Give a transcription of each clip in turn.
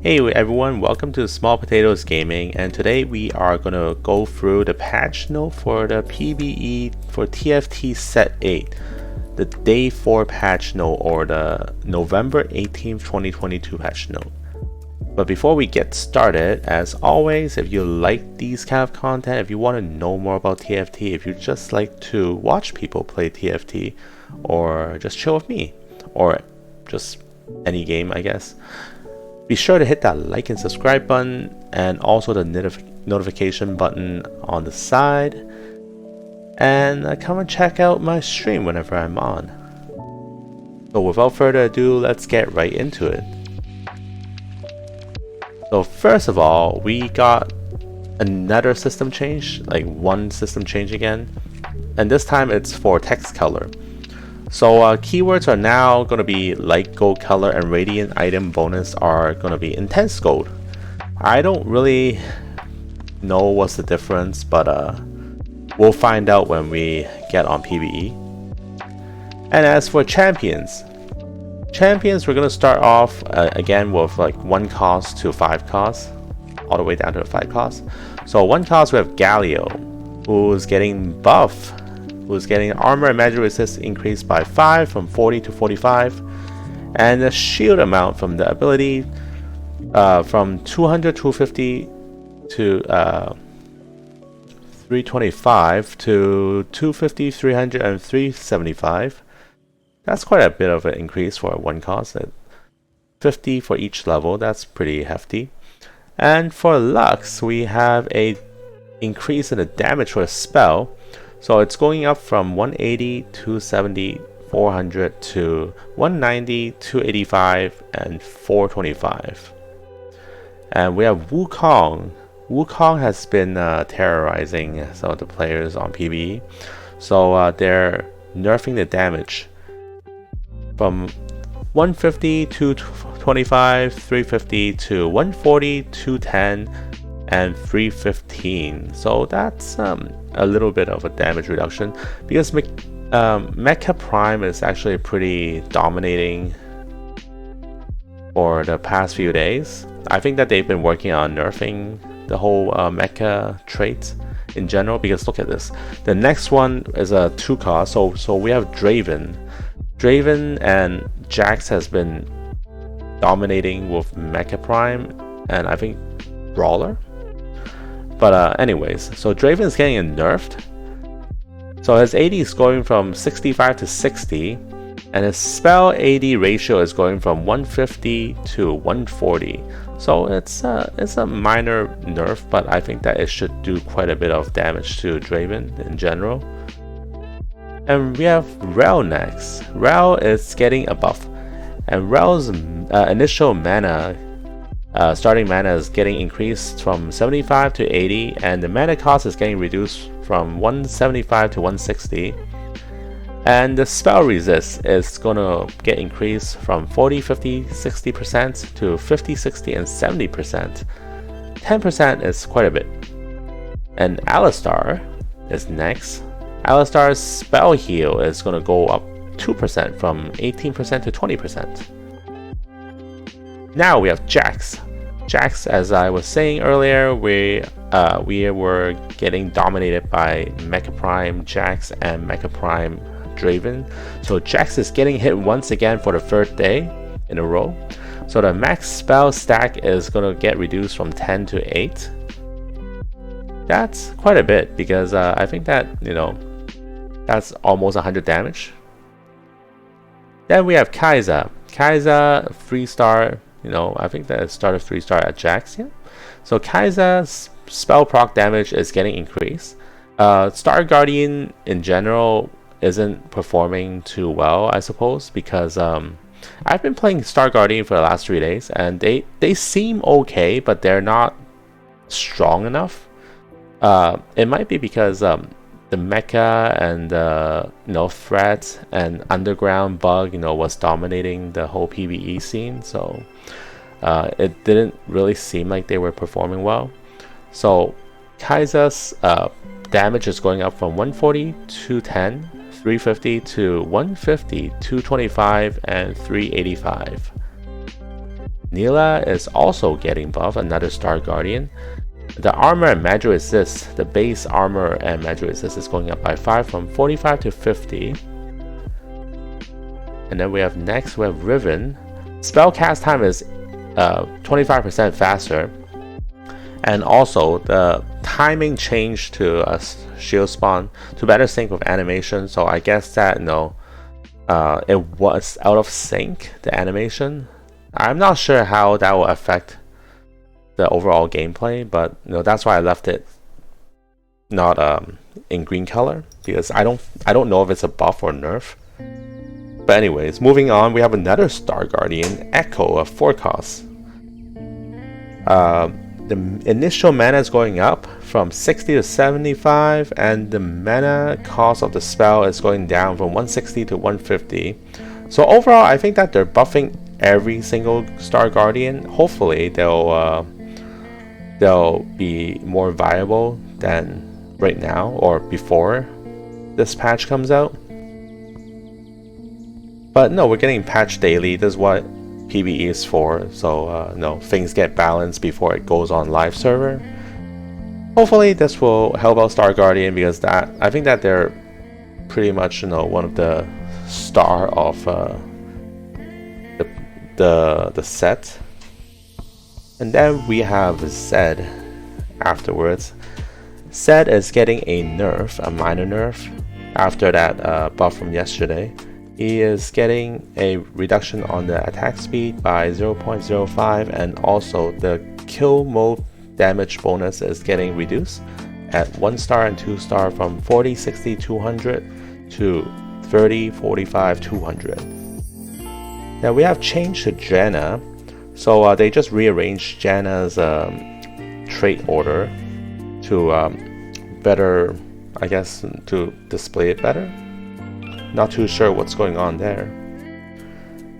Hey everyone, welcome to Small Potatoes Gaming, and today we are going to go through the patch note for the PBE for TFT Set 8, the Day 4 patch note or the November 18th, 2022 patch note. But before we get started, as always, if you like these kind of content, if you want to know more about TFT, if you just like to watch people play TFT, or just chill with me, or just any game I guess, be sure to hit that like and subscribe button and also the notification button on the side, and come and check out my stream whenever I'm on. So without further ado, let's get right into it. So first of all, we got another system change, like one system change again, and this time it's for text color. So keywords are now going to be light gold color, and radiant item bonus are going to be intense gold. I don't really know what's the difference, but we'll find out when we get on PBE. And as for champions, we're going to start off again with like 1 cost to 5 cost, all the way down to 5 cost. So 1 cost we have Galio, who's getting buff, who's getting armor and magic resist increased by 5 from 40 to 45, and the shield amount from the ability from 200 250 to 325 to 250 300 and 375. That's quite a bit of an increase for 1 cost at 50 for each level. That's pretty hefty. And for Lux, we have a increase in the damage for a spell. So it's going up from 180, 270, 400 to 190, 285, and 425. And we have Wukong. Wukong has been terrorizing some of the players on PBE. So they're nerfing the damage from 150 to 25, 350 to 140, 210, and 315. So that's a little bit of a damage reduction, because Mecha Prime is actually pretty dominating for the past few days. I think that they've been working on nerfing the whole Mecha trait in general, because look at this. The next one is a 2 cost, so we have Draven. Draven and Jax has been dominating with Mecha Prime and I think Brawler. But anyways, so Draven is getting nerfed. So his AD is going from 65 to 60, and his spell AD ratio is going from 150 to 140. So it's a minor nerf, but I think that it should do quite a bit of damage to Draven in general. And we have Rel next. Rel is getting a buff, and Rel's initial mana, starting mana, is getting increased from 75 to 80, and the mana cost is getting reduced from 175 to 160. And the spell resist is going to get increased from 40, 50, 60% to 50, 60, and 70%. 10% is quite a bit. And Alistar is next. Alistar's spell heal is going to go up 2% from 18% to 20%. Now we have Jax. Jax, as I was saying earlier, we were getting dominated by Mecha Prime Jax and Mecha Prime Draven. So Jax is getting hit once again for the 3rd day in a row. So the max spell stack is going to get reduced from 10 to 8. That's quite a bit, because I think that, that's almost 100 damage. Then we have Kai'Sa. Kai'Sa 3-star, I think that it started 3-star at Jax, yeah. So Kai'Sa's spell proc damage is getting increased. Star Guardian in general isn't performing too well, I suppose, because I've been playing Star Guardian for the last 3 days, and they seem okay, but they're not strong enough. It might be because the mecha and threat and underground bug was dominating the whole PBE scene, so it didn't really seem like they were performing well. So Kai'Sa's damage is going up from 140 to 10, 350 to 150, 225, and 385. Neela is also getting buff, another Star Guardian. The armor and magic resist, the base armor and magic resist is going up by 5 from 45 to 50. And then we have next, we have Riven. Spell cast time is 25% faster. And also the timing changed to a shield spawn to better sync with animation. So I guess that, it was out of sync, the animation. I'm not sure how that will affect the overall gameplay, but that's why I left it not in green color, because I don't know if it's a buff or nerf. But anyways, moving on, we have another Star Guardian, Echo, of 4 costs. The initial mana is going up from 60 to 75, and the mana cost of the spell is going down from 160 to 150. So overall, I think that they're buffing every single Star Guardian. Hopefully they'll be more viable than right now or before this patch comes out. But no, we're getting patched daily. This is what PBE is for. So no, things get balanced before it goes on live server. Hopefully this will help out Star Guardian, because I think that they're pretty much one of the star of the set. And then we have Zed afterwards. Zed is getting a nerf, a minor nerf, after that buff from yesterday. He is getting a reduction on the attack speed by 0.05, and also the kill mode damage bonus is getting reduced at 1 star and 2 star from 40, 60, 200 to 30, 45, 200. Now we have changed to Janna. So they just rearranged Janna's trait order to better, I guess, to display it better. Not too sure what's going on there.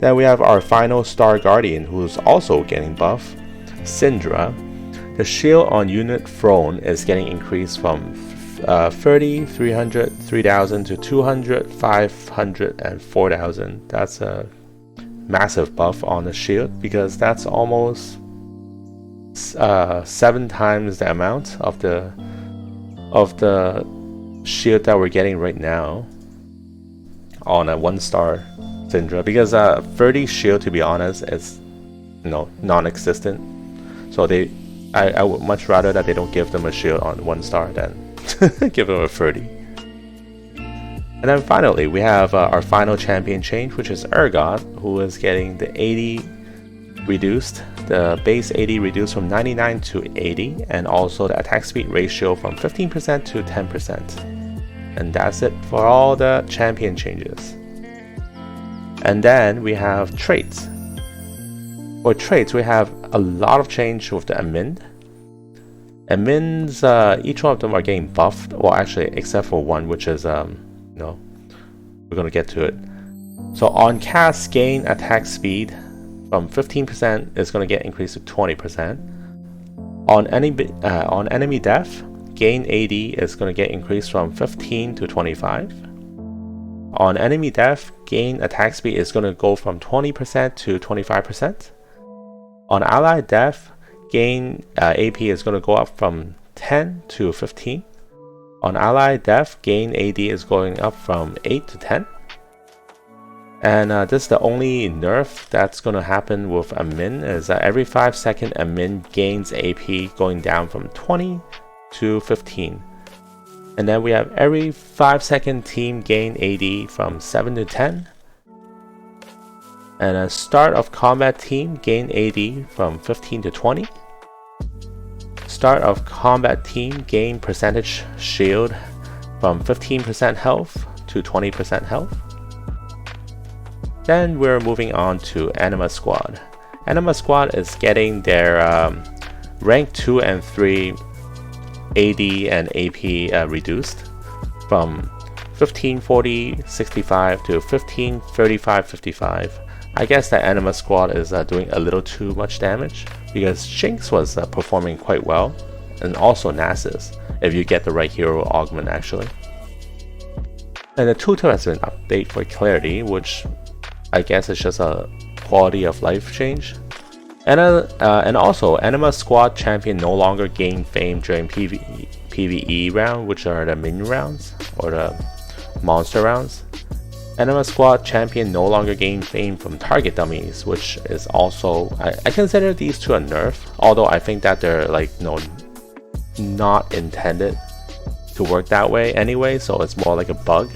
Then we have our final Star Guardian, who's also getting buff, Syndra. The shield on unit thrown is getting increased from 30, 300, 3000 to 200, 500, and 4000. That's a massive buff on the shield, because that's almost 7 times the amount of the shield that we're getting right now on a 1-star Syndra, because 30 shield, to be honest, is non-existent. So I would much rather that they don't give them a shield on 1 star than give them a 30. And then finally we have our final champion change, which is Urgot, who is getting the 80 reduced, the base 80 reduced from 99 to 80, and also the attack speed ratio from 15% to 10%. And that's it for all the champion changes. And then we have traits. For traits, we have a lot of change with the admin. Admins, each one of them are getting buffed. Well, actually, except for one, which is we're gonna get to it. So on cast, gain attack speed from 15% is gonna get increased to 20%. On enemy death, gain AD is going to get increased from 15 to 25. On enemy death, gain attack speed is going to go from 20% to 25%. On ally death, gain AP is going to go up from 10 to 15. On ally death, gain AD is going up from 8 to 10. And this is the only nerf that's going to happen with admin, is that every 5-second admin gains AP going down from 20 to 15. And then we have every 5-second team gain AD from 7 to 10. And a start of combat team gain AD from 15 to 20. Start of combat team gain percentage shield from 15% health to 20% health. Then we're moving on to Anima Squad. Anima Squad is getting their rank 2 and 3 AD and AP reduced from 1540 65 to 1535 55. I guess that Anima Squad is doing a little too much damage, because Jinx was performing quite well, and also Nasus, if you get the right hero augment actually. And the tutor has been updated for clarity, which I guess is just a quality of life change. And also, Anima Squad Champion no longer gain fame during PBE round, which are the minion rounds or the monster rounds. Anima Squad Champion no longer gain fame from target dummies, which is also, I consider these two a nerf, although I think that they're like not intended to work that way anyway, so it's more like a bug.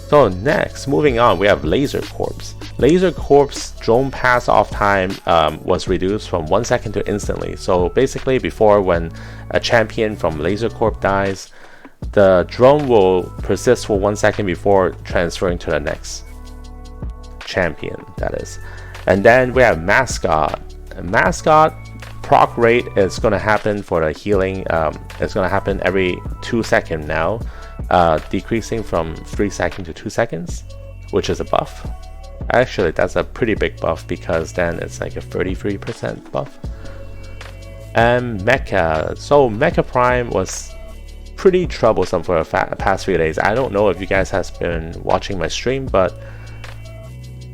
So next, moving on, we have Laser Corpse. Laser Corpse drone pass off time was reduced from 1 second to instantly. So basically, before, when a champion from Laser Corp dies, the drone will persist for 1 second before transferring to the next champion, that is. And then we have Mascot. Mascot proc rate is going to happen for the healing. It's going to happen every 2 seconds now, decreasing from 3 seconds to 2 seconds, which is a buff. Actually, that's a pretty big buff because then it's like a 33% buff. And Mecha. So Mecha Prime was pretty troublesome for the past few days. I don't know if you guys have been watching my stream, but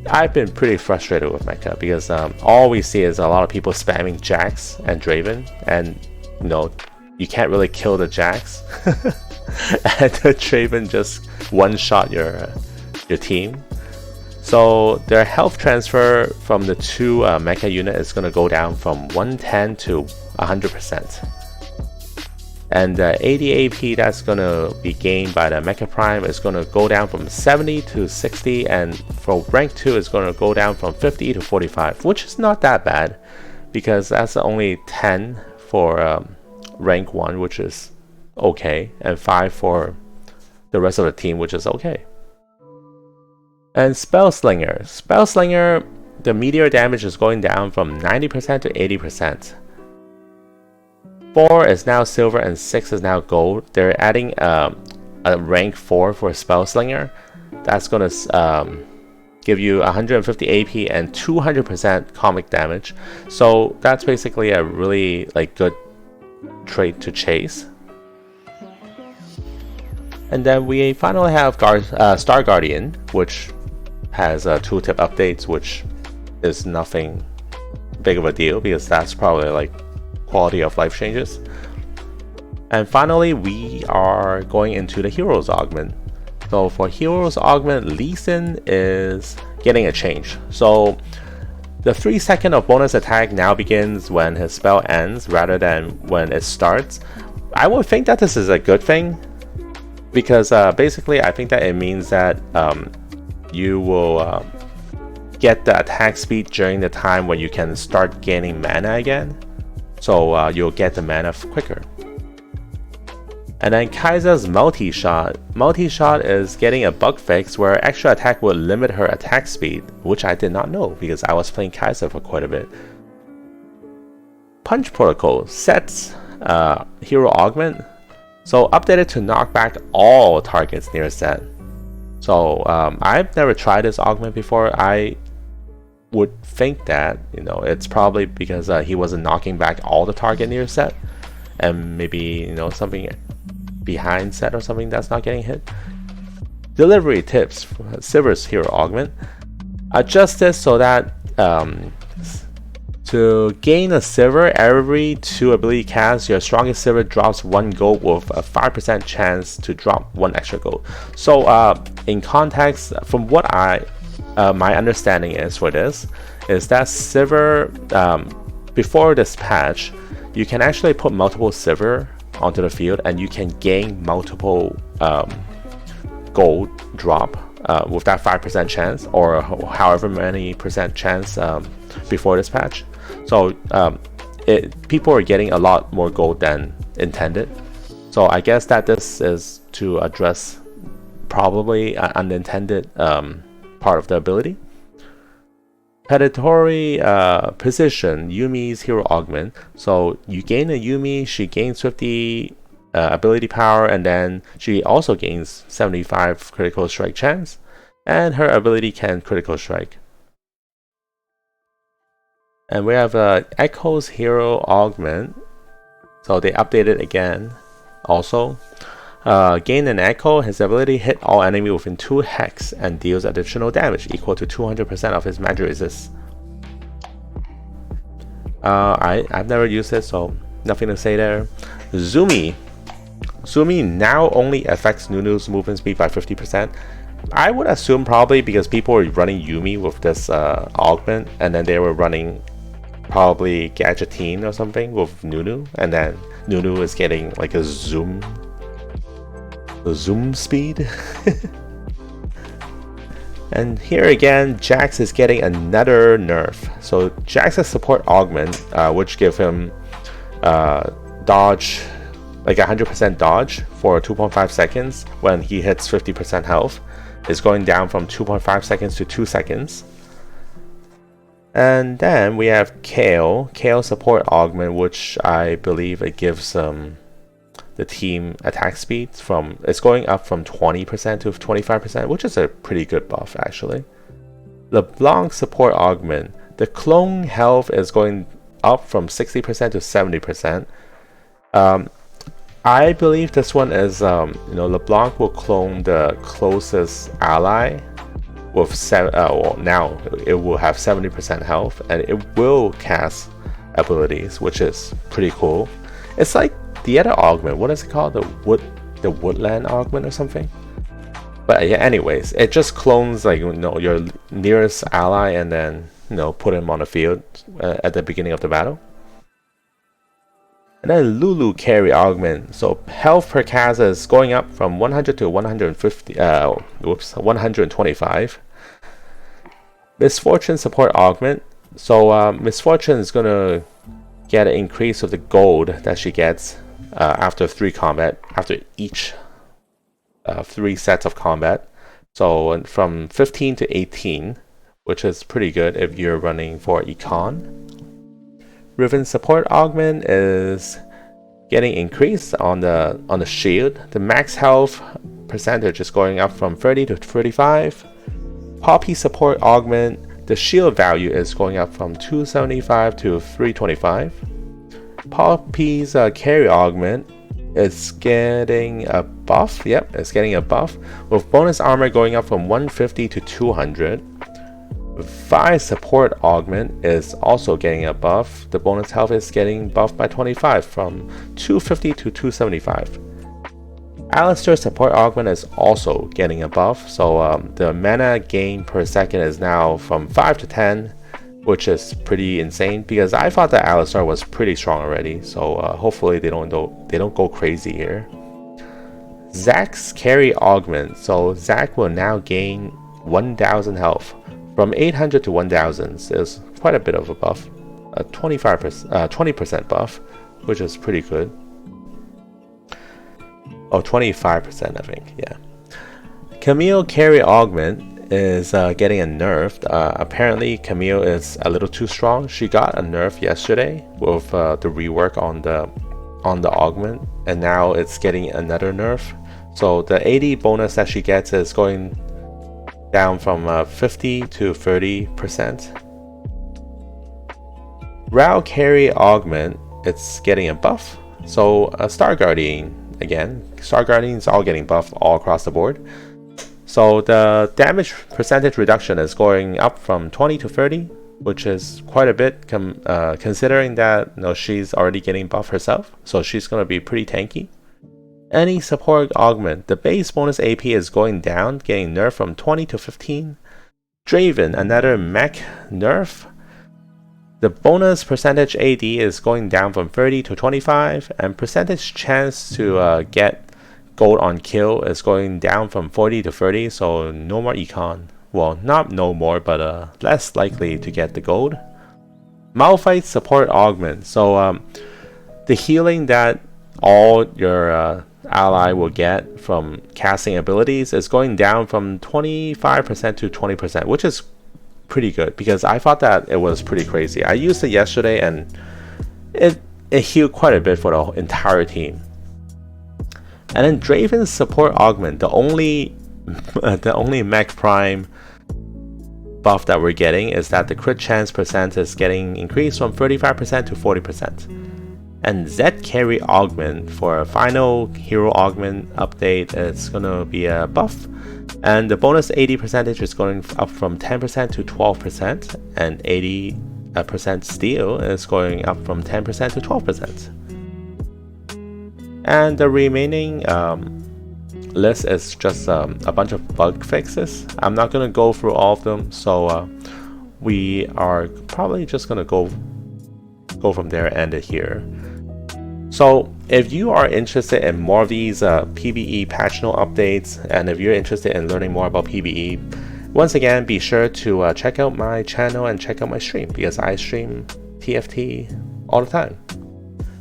I've been pretty frustrated with Mecha because all we see is a lot of people spamming Jax and Draven, and you can't really kill the Jax, and the Draven just one-shot your team. So their health transfer from the two mecha unit is going to go down from 110 to 100%. And the 80 AP that's going to be gained by the Mecha Prime is going to go down from 70 to 60, and for rank 2 it's going to go down from 50 to 45, which is not that bad because that's only 10 for rank 1, which is okay, and 5 for the rest of the team, which is okay. And Spellslinger. Spellslinger, the meteor damage is going down from 90% to 80%. 4 is now silver and 6 is now gold. They're adding a rank 4 for Spellslinger. That's going to give you 150 AP and 200% comic damage. So that's basically a really good trait to chase. And then we finally have Star Guardian, which has tooltip updates, which is nothing big of a deal because that's probably quality of life changes. And finally, we are going into the Heroes Augment. So for Heroes Augment, Lee Sin is getting a change. So the 3 seconds of bonus attack now begins when his spell ends rather than when it starts. I would think that this is a good thing because basically I think that it means that you will get the attack speed during the time when you can start gaining mana again. So you'll get the mana quicker. And then Kai'Sa's multi-shot. Multi-shot is getting a bug fix where extra attack will limit her attack speed, which I did not know because I was playing Kai'Sa for quite a bit. Punch Protocol sets Hero Augment. So updated to knock back all targets near set. So I've never tried this augment before. I would think that it's probably because he wasn't knocking back all the target near set, and maybe something behind set or something that's not getting hit. Delivery tips for Silver's Hero Augment. Adjust this so that to gain a silver, every 2 ability casts, your strongest silver drops 1 gold with a 5% chance to drop 1 extra gold. So in context, from what my understanding is for this, is that silver, before this patch, you can actually put multiple silver onto the field and you can gain multiple gold drop with that 5% chance, or however many percent chance before this patch. So people are getting a lot more gold than intended. So I guess that this is to address probably an unintended part of the ability. Predatory Precision, Yumi's Hero Augment. So you gain a Yumi, she gains 50 ability power, and then she also gains 75 critical strike chance, and her ability can critical strike. And we have Echo's Hero Augment. So they updated again also. Gain an Echo, his ability hit all enemy within 2 hex and deals additional damage equal to 200% of his magic resist. I've never used it, so nothing to say there. Zumi now only affects Nunu's movement speed by 50%. I would assume probably because people were running Yumi with this augment, and then they were running probably Gadgeteen or something with Nunu, and then Nunu is getting like a zoom speed. And here again, Jax is getting another nerf. So Jax's support augment, which give him dodge, like 100% dodge for 2.5 seconds when he hits 50% health, is going down from 2.5 seconds to 2 seconds. And then we have Kale support augment, which I believe it gives the team attack speed it's going up from 20% to 25%, which is a pretty good buff actually. LeBlanc support augment, the clone health is going up from 60% to 70%. I believe this one is LeBlanc will clone the closest ally with now it will have 70% health, and it will cast abilities, which is pretty cool. It's like the other augment, what is it called? The woodland augment or something? But yeah, anyways, it just clones like your nearest ally and then put him on the field at the beginning of the battle. And then Lulu carry augment, so health per cast is going up from 100 to 150 125. Misfortune support augment, so Misfortune is gonna get an increase of the gold that she gets after each 3 sets of combat. So from 15 to 18, which is pretty good if you're running for Econ. Riven support augment is getting increased on the shield. The max health percentage is going up from 30 to 35. Poppy support augment, the shield value is going up from 275 to 325. Poppy's carry augment is getting a buff. Yep, it's getting a buff with bonus armor going up from 150 to 200. Vi support augment is also getting a buff. The bonus health is getting buffed by 25 from 250 to 275. Alistair support augment is also getting a buff, so the mana gain per second is now from 5 to 10, which is pretty insane because I thought that Alistair was pretty strong already. So hopefully they don't go crazy here. Zack's carry augment, so Zack will now gain 1000 health from 800 to 1000. Is quite a bit of a buff, a 20% buff, which is pretty good. Oh, 25% I think, yeah. Camille carry augment is getting a nerf. Apparently Camille is a little too strong. She got a nerf yesterday with the rework on the augment, and now it's getting another nerf. So the 80 bonus that she gets is going down from 50 to 30%. Rao carry augment, it's getting a buff. So Star Guardian, again, Star Guardians all getting buffed all across the board. So the damage percentage reduction is going up from 20 to 30, which is quite a bit considering that she's already getting buffed herself. So she's going to be pretty tanky. Any support augment, the base bonus AP is going down, getting nerfed from 20 to 15. Draven, another mech nerf. The bonus percentage AD is going down from 30 to 25, and percentage chance to get gold on kill is going down from 40 to 30, so no more econ. Well, not no more, but less likely to get the gold. Malphite support augment, so the healing that all your ally will get from casting abilities is going down from 25% to 20%, which is pretty good because I thought that it was pretty crazy. I used it yesterday and it healed quite a bit for the entire team. And then Draven's support augment, the only Mech Prime buff that we're getting is that the crit chance percent is getting increased from 35% to 40%. And Zed carry augment for a final hero augment update, it's gonna be a buff, and the bonus 80 percentage is going up from 10% to 12%, and 80 percent steal is going up from 10% to 12%. And the remaining list is just a bunch of bug fixes. I'm not going to go through all of them, so we are probably just going to go from there and end it here. So if you are interested in more of these PBE patch note updates, and if you're interested in learning more about PBE, once again, be sure to check out my channel and check out my stream, because I stream TFT all the time.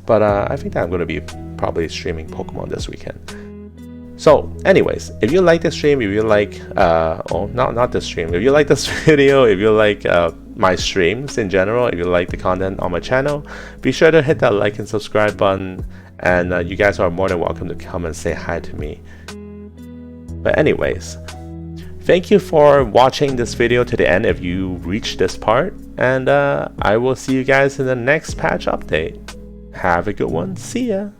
But I think that I'm going to be probably streaming Pokemon this weekend. So anyways, if you like this stream, if you like, not this stream, if you like this video, if you like my streams in general, if you like the content on my channel, be sure to hit that like and subscribe button, and you guys are more than welcome to come and say hi to me. But anyways, thank you for watching this video to the end if you reached this part, and I will see you guys in the next patch update. Have a good one. See ya.